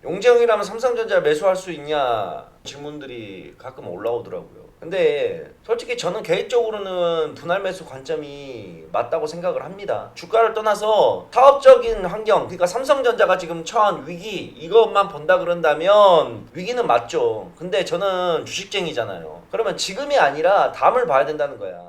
용재형이라면 삼성전자 매수할 수 있냐 질문들이 가끔 올라오더라고요. 근데 솔직히 저는 개인적으로는 분할 매수 관점이 맞다고 생각을 합니다. 주가를 떠나서 사업적인 환경, 그러니까 삼성전자가 지금 처한 위기 이것만 본다 그런다면 위기는 맞죠. 근데 저는 주식쟁이잖아요. 그러면 지금이 아니라 다음을 봐야 된다는 거야.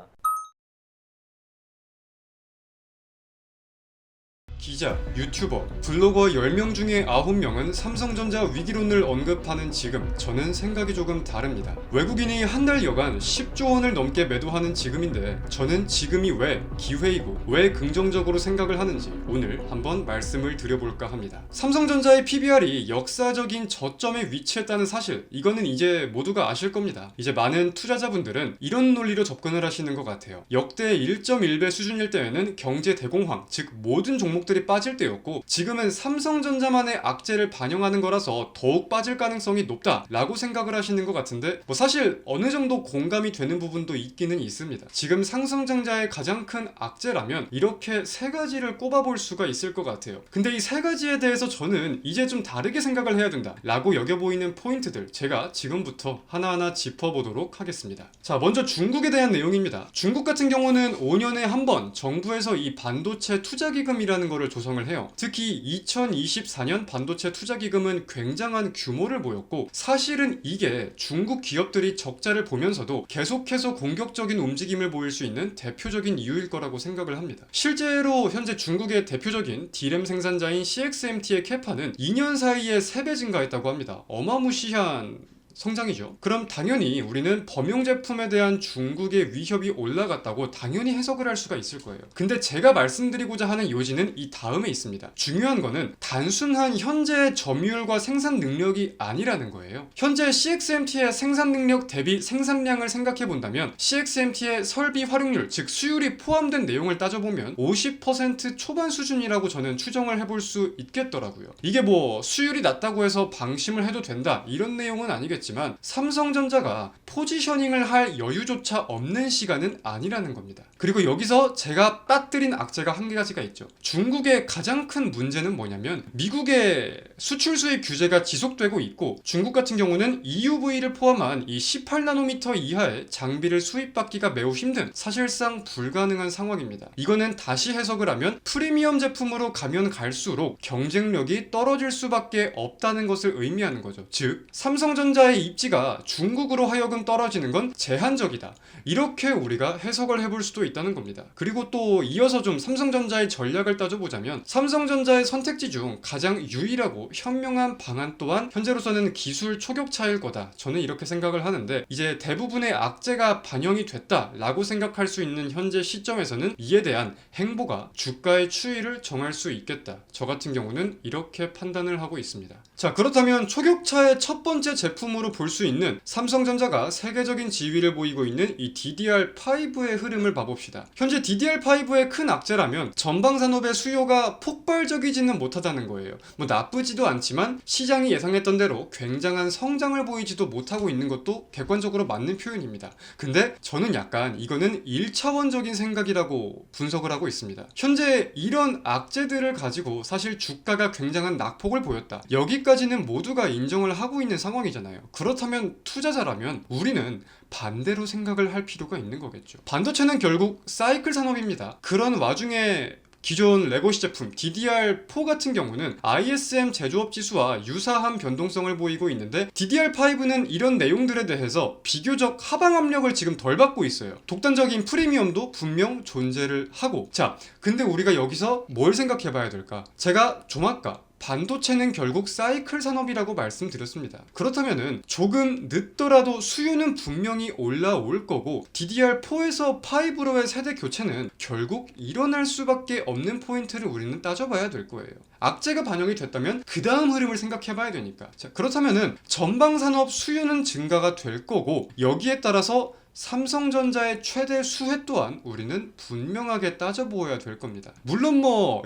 기자, 유튜버, 블로거 10명 중에 9명은 삼성전자 위기론을 언급하는 지금 저는 생각이 조금 다릅니다. 외국인이 한 달 여간 10조 원을 넘게 매도하는 지금인데 저는 지금이 왜 기회이고 왜 긍정적으로 생각을 하는지 오늘 한번 말씀을 드려볼까 합니다. 삼성전자의 PBR이 역사적인 저점에 위치했다는 사실, 이거는 이제 모두가 아실 겁니다. 이제 많은 투자자분들은 이런 논리로 접근을 하시는 것 같아요. 역대 1.1배 수준일 때에는 경제 대공황, 즉 모든 종목들이 빠질 때였고 지금은 삼성전자만의 악재를 반영하는 거라서 더욱 빠질 가능성이 높다 라고 생각을 하시는 것 같은데, 사실 어느 정도 공감이 되는 부분도 있기는 있습니다. 지금 삼성전자의 가장 큰 악재라면 이렇게 세 가지를 꼽아볼 수가 있을 것 같아요. 근데 이 세 가지에 대해서 저는 이제 좀 다르게 생각을 해야 된다 라고 여겨 보이는 포인트들, 제가 지금부터 하나하나 짚어보도록 하겠습니다. 자, 먼저 중국에 대한 내용입니다. 중국 같은 경우는 5년에 한 번 정부에서 이 반도체 투자기금이라는 거를 조성을 해요. 특히 2024년 반도체 투자기금은 굉장한 규모를 보였고, 사실은 이게 중국 기업들이 적자를 보면서도 계속해서 공격적인 움직임을 보일 수 있는 대표적인 이유일 거라고 생각을 합니다. 실제로 현재 중국의 대표적인 D램 생산자인 CXMT의 캐파는 2년 사이에 3배 증가했다고 합니다. 어마무시한 성장이죠. 그럼 당연히 우리는 범용 제품에 대한 중국의 위협이 올라갔다고 당연히 해석을 할 수가 있을 거예요. 근데 제가 말씀드리고자 하는 요지는 이 다음에 있습니다. 중요한 거는 단순한 현재의 점유율과 생산 능력이 아니라는 거예요. 현재 CXMT의 생산 능력 대비 생산량을 생각해 본다면 CXMT의 설비 활용률, 즉 수율이 포함된 내용을 따져보면 50% 초반 수준이라고 저는 추정을 해볼 수 있겠더라고요. 이게 뭐 수율이 낮다고 해서 방심을 해도 된다 이런 내용은 아니겠지만 삼성전자가 포지셔닝을 할 여유조차 없는 시간은 아니라는 겁니다. 그리고 여기서 제가 빠뜨린 악재가 한 가지가 있죠. 중국의 가장 큰 문제는 뭐냐면 미국의 수출 수입 규제가 지속되고 있고, 중국 같은 경우는 EUV를 포함한 이 18나노미터 이하의 장비를 수입받기가 매우 힘든, 사실상 불가능한 상황입니다. 이거는 다시 해석을 하면 프리미엄 제품으로 가면 갈수록 경쟁력이 떨어질 수밖에 없다는 것을 의미하는 거죠. 즉 삼성전자의 입지가 중국으로 하여금 떨어지는 건 제한적이다, 이렇게 우리가 해석을 해볼 수도 있다는 겁니다. 그리고 또 이어서 좀 삼성전자의 전략을 따져보자면 삼성전자의 선택지 중 가장 유일하고 현명한 방안 또한 현재로서는 기술 초격차일 거다, 저는 이렇게 생각을 하는데, 이제 대부분의 악재가 반영이 됐다라고 생각할 수 있는 현재 시점에서는 이에 대한 행보가 주가의 추이를 정할 수 있겠다, 저 같은 경우는 이렇게 판단을 하고 있습니다. 자, 그렇다면 초격차의 첫 번째 제품으로 볼 수 있는 삼성전자가 세계적인 지위를 보이고 있는 이 DDR5의 흐름을 봐봅시다. 현재 DDR5의 큰 악재라면 전방산업의 수요가 폭발적이지는 못하다는 거예요. 뭐 나쁘지도 않지만 시장이 예상했던 대로 굉장한 성장을 보이지도 못하고 있는 것도 객관적으로 맞는 표현입니다. 근데 저는 약간 이거는 1차원적인 생각이라고 분석을 하고 있습니다. 현재 이런 악재들을 가지고 사실 주가가 굉장한 낙폭을 보였다, 여기까지는 모두가 인정을 하고 있는 상황이잖아요. 그렇다면 투자자라면 우리는 반대로 생각을 할 필요가 있는 거겠죠. 반도체는 결국 사이클 산업입니다. 그런 와중에 기존 레거시 제품 DDR4 같은 경우는 ISM 제조업 지수와 유사한 변동성을 보이고 있는데, DDR5는 이런 내용들에 대해서 비교적 하방 압력을 지금 덜 받고 있어요. 독단적인 프리미엄도 분명 존재를 하고, 자, 근데 우리가 여기서 뭘 생각해 봐야 될까? 제가 좀 아까 반도체는 결국 사이클 산업이라고 말씀드렸습니다. 그렇다면은 조금 늦더라도 수요는 분명히 올라올 거고, DDR4에서 5로의 세대 교체는 결국 일어날 수밖에 없는 포인트를 우리는 따져봐야 될 거예요. 악재가 반영이 됐다면 그 다음 흐름을 생각해 봐야 되니까. 자, 그렇다면은 전방산업 수요는 증가가 될 거고, 여기에 따라서 삼성전자의 최대 수혜 또한 우리는 분명하게 따져보아야 될 겁니다. 물론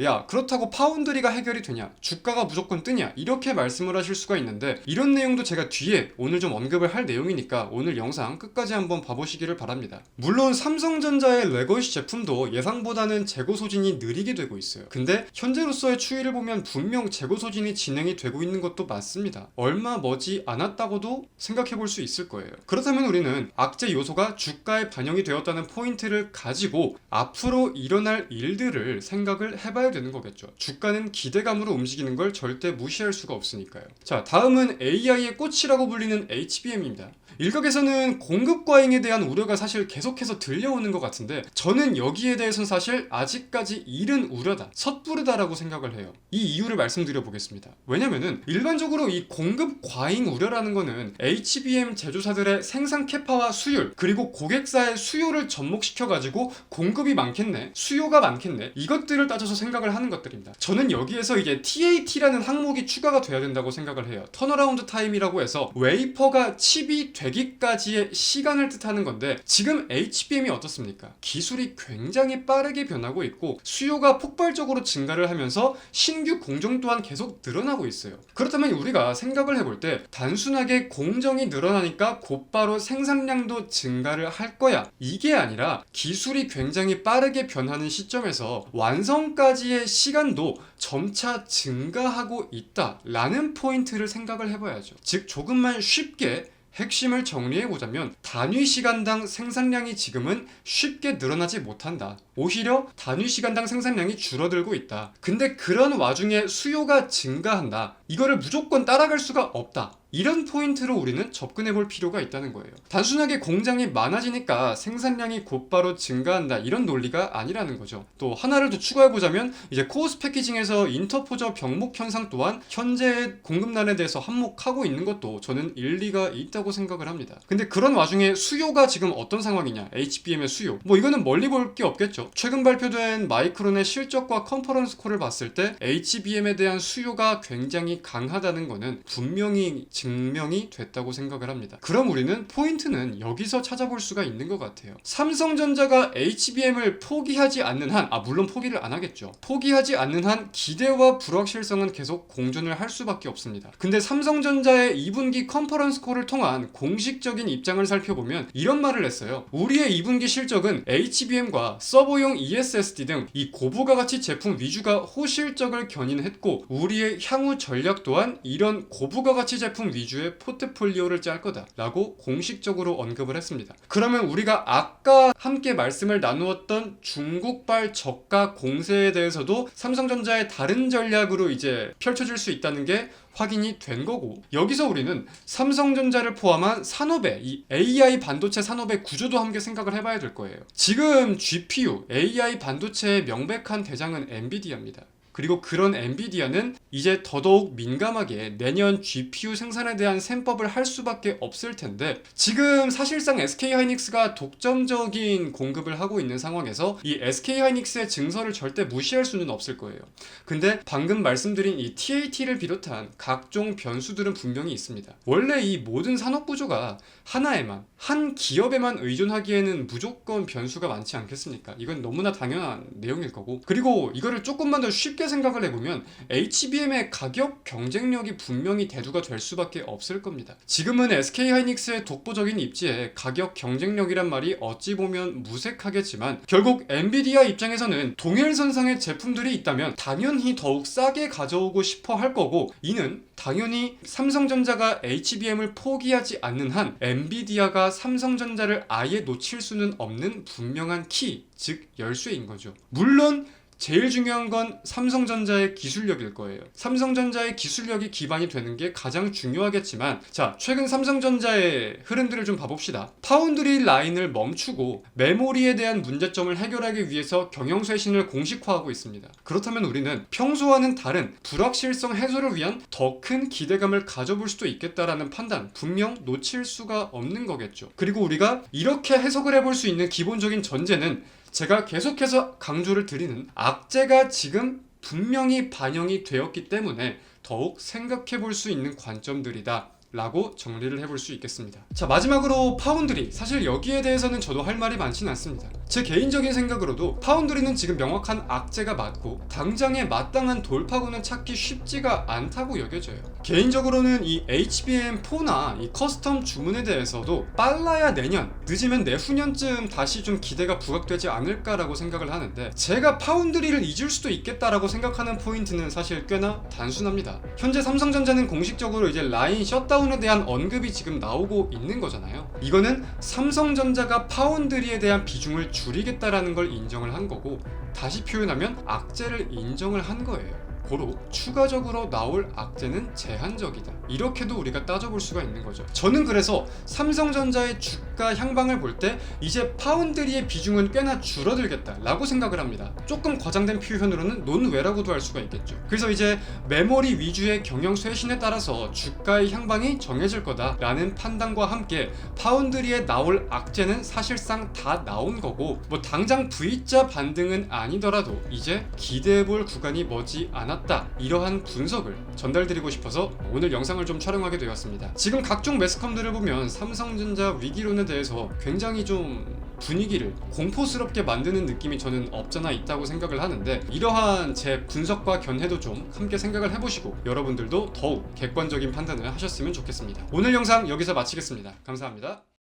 야 그렇다고 파운드리가 해결이 되냐, 주가가 무조건 뜨냐, 이렇게 말씀을 하실 수가 있는데, 이런 내용도 제가 뒤에 오늘 좀 언급을 할 내용이니까 오늘 영상 끝까지 한번 봐보시기를 바랍니다. 물론 삼성전자의 레거시 제품도 예상보다는 재고 소진이 느리게 되고 있어요. 근데 현재로서의 추이를 보면 분명 재고 소진이 진행이 되고 있는 것도 맞습니다. 얼마 머지 않았다고도 생각해 볼 수 있을 거예요. 그렇다면 우리는 악재 요소가 주가에 반영이 되었다는 포인트를 가지고 앞으로 일어날 일들을 생각을 해봐야 되는 거겠죠. 주가는 기대감으로 움직이는 걸 절대 무시할 수가 없으니까요. 자, 다음은 AI의 꽃이라고 불리는 HBM입니다. 일각에서는 공급 과잉에 대한 우려가 사실 계속해서 들려오는 것 같은데, 저는 여기에 대해서는 사실 아직까지 이른 우려다, 섣부르다라고 생각을 해요. 이 이유를 말씀드려 보겠습니다. 왜냐면은 일반적으로 이 공급 과잉 우려라는 거는 HBM 제조사들의 생산 캐파와 수율, 그리고 고객사의 수요를 접목시켜 가지고 공급이 많겠네, 수요가 많겠네, 이것들을 따져서 생각을 하는 것들입니다. 저는 여기에서 이제 TAT라는 항목이 추가가 돼야 된다고 생각을 해요. 턴어라운드 타임이라고 해서 웨이퍼가 칩이 되기까지의 시간을 뜻하는 건데, 지금 HBM이 어떻습니까? 기술이 굉장히 빠르게 변하고 있고 수요가 폭발적으로 증가를 하면서 신규 공정 또한 계속 늘어나고 있어요. 그렇다면 우리가 생각을 해볼 때 단순하게 공정이 늘어나니까 곧바로 생산량도 증가를 할 거야, 이게 아니라 기술이 굉장히 빠르게 변하는 시점에서 완성까지의 시간도 점차 증가하고 있다라는 포인트를 생각을 해봐야죠. 즉 조금만 쉽게 핵심을 정리해보자면, 단위 시간당 생산량이 지금은 쉽게 늘어나지 못한다. 오히려 단위 시간당 생산량이 줄어들고 있다. 근데 그런 와중에 수요가 증가한다. 이거를 무조건 따라갈 수가 없다. 이런 포인트로 우리는 접근해 볼 필요가 있다는 거예요. 단순하게 공장이 많아지니까 생산량이 곧바로 증가한다, 이런 논리가 아니라는 거죠. 또 하나를 더 추가해 보자면, 이제 코어스 패키징에서 인터포저 병목 현상 또한 현재 공급난에 대해서 한몫하고 있는 것도 저는 일리가 있다고 생각을 합니다. 근데 그런 와중에 수요가 지금 어떤 상황이냐, HBM의 수요, 이거는 멀리 볼 게 없겠죠. 최근 발표된 마이크론의 실적과 컨퍼런스 콜을 봤을 때 HBM에 대한 수요가 굉장히 강하다는 거는 분명히 증명이 됐다고 생각을 합니다. 그럼 우리는 포인트는 여기서 찾아볼 수가 있는 것 같아요. 삼성전자가 HBM을 포기하지 않는 한, 물론 포기를 안 하겠죠. 포기하지 않는 한 기대와 불확실성은 계속 공존을 할 수밖에 없습니다. 근데 삼성전자의 2분기 컨퍼런스 콜을 통한 공식적인 입장을 살펴보면 이런 말을 했어요. 우리의 2분기 실적은 HBM과 서버용 ESSD 등 이 고부가 가치 제품 위주가 호실적을 견인했고, 우리의 향후 전략 또한 이런 고부가 가치 제품 위주의 포트폴리오를 짤 거다 라고 공식적으로 언급을 했습니다. 그러면 우리가 아까 함께 말씀을 나누었던 중국발 저가 공세에 대해서도 삼성전자의 다른 전략으로 이제 펼쳐질 수 있다는 게 확인이 된 거고, 여기서 우리는 삼성전자를 포함한 산업의 이 AI 반도체 산업의 구조도 함께 생각을 해봐야 될 거예요. 지금 GPU, AI 반도체의 명백한 대장은 엔비디아입니다. 그리고 그런 엔비디아는 이제 더더욱 민감하게 내년 GPU 생산에 대한 셈법을 할 수밖에 없을 텐데, 지금 사실상 SK하이닉스가 독점적인 공급을 하고 있는 상황에서 이 SK하이닉스의 증설을 절대 무시할 수는 없을 거예요. 근데 방금 말씀드린 이 TAT를 비롯한 각종 변수들은 분명히 있습니다. 원래 이 모든 산업 구조가 하나에만, 한 기업에만 의존하기에는 무조건 변수가 많지 않겠습니까? 이건 너무나 당연한 내용일 거고, 그리고 이거를 조금만 더 쉽게 생각을 해보면 HBM의 가격 경쟁력이 분명히 대두가 될 수밖에 없을 겁니다. 지금은 SK하이닉스의 독보적인 입지에 가격 경쟁력이란 말이 어찌 보면 무색하겠지만, 결국 엔비디아 입장에서는 동일선상의 제품들이 있다면 당연히 더욱 싸게 가져오고 싶어 할 거고, 이는 당연히 삼성전자가 HBM을 포기하지 않는 한 엔비디아가 삼성전자를 아예 놓칠 수는 없는 분명한 키, 즉 열쇠인 거죠. 물론 제일 중요한 건 삼성전자의 기술력일 거예요. 삼성전자의 기술력이 기반이 되는 게 가장 중요하겠지만, 자, 최근 삼성전자의 흐름들을 좀 봐봅시다. 파운드리 라인을 멈추고 메모리에 대한 문제점을 해결하기 위해서 경영쇄신을 공식화하고 있습니다. 그렇다면 우리는 평소와는 다른 불확실성 해소를 위한 더 큰 기대감을 가져볼 수도 있겠다라는 판단 분명 놓칠 수가 없는 거겠죠. 그리고 우리가 이렇게 해석을 해볼 수 있는 기본적인 전제는 제가 계속해서 강조를 드리는 악재가 지금 분명히 반영이 되었기 때문에 더욱 생각해 볼 수 있는 관점들이다, 라고 정리를 해볼 수 있겠습니다. 자, 마지막으로 파운드리. 사실 여기에 대해서는 저도 할 말이 많지는 않습니다. 제 개인적인 생각으로도 파운드리는 지금 명확한 악재가 맞고 당장의 마땅한 돌파구는 찾기 쉽지가 않다고 여겨져요. 개인적으로는 이 HBM4나 이 커스텀 주문에 대해서도 빨라야 내년, 늦으면 내후년쯤 다시 좀 기대가 부각되지 않을까라고 생각을 하는데, 제가 파운드리를 잊을 수도 있겠다라고 생각하는 포인트는 사실 꽤나 단순합니다. 현재 삼성전자는 공식적으로 이제 라인 셧다운에 대한 언급이 지금 나오고 있는 거잖아요. 이거는 삼성전자가 파운드리에 대한 비중을 줄이겠다라는 걸 인정을 한 거고, 다시 표현하면 악재를 인정을 한 거예요. 고로 추가적으로 나올 악재는 제한적이다. 이렇게도 우리가 따져볼 수가 있는 거죠. 저는 그래서 삼성전자의 주가 향방을 볼 때 이제 파운드리의 비중은 꽤나 줄어들겠다 라고 생각을 합니다. 조금 과장된 표현으로는 논외라고도 할 수가 있겠죠. 그래서 이제 메모리 위주의 경영 쇄신에 따라서 주가의 향방이 정해질 거다라는 판단과 함께 파운드리에 나올 악재는 사실상 다 나온 거고, 뭐 당장 V자 반등은 아니더라도 이제 기대해볼 구간이 머지 않았다, 이러한 분석을 전달드리고 싶어서 오늘 영상을 좀 촬영하게 되었습니다. 지금 각종 매스컴들을 보면 삼성전자 위기론에 대해서 굉장히 좀 분위기를 공포스럽게 만드는 느낌이 저는 없잖아 있다고 생각을 하는데, 이러한 제 분석과 견해도 좀 함께 생각을 해보시고 여러분들도 더욱 객관적인 판단을 하셨으면 좋겠습니다. 오늘 영상 여기서 마치겠습니다. 감사합니다.